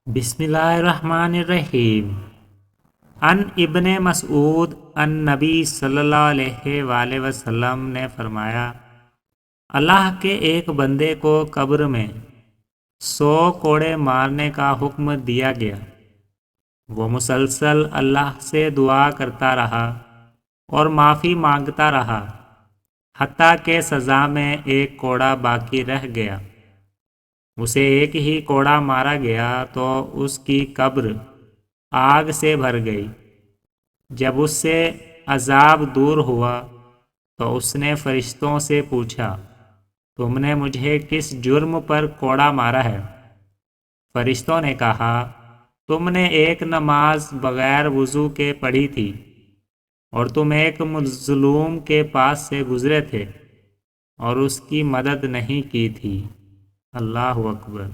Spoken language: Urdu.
بسم اللہ الرحمن الرحیم۔ ان ابن مسعود ان نبی صلی اللہ علیہ وآلہ وسلم نے فرمایا، اللہ کے ایک بندے کو قبر میں 100 کوڑے مارنے کا حکم دیا گیا۔ وہ مسلسل اللہ سے دعا کرتا رہا اور معافی مانگتا رہا حتیٰ کہ سزا میں ایک کوڑا باقی رہ گیا۔ اسے ایک ہی کوڑا مارا گیا تو اس کی قبر آگ سے بھر گئی۔ جب اس سے عذاب دور ہوا تو اس نے فرشتوں سے پوچھا، تم نے مجھے کس جرم پر کوڑا مارا ہے؟ فرشتوں نے کہا، تم نے ایک نماز بغیر وضو کے پڑھی تھی اور تم ایک مظلوم کے پاس سے گزرے تھے اور اس کی مدد نہیں کی تھی۔ اللہ اکبر۔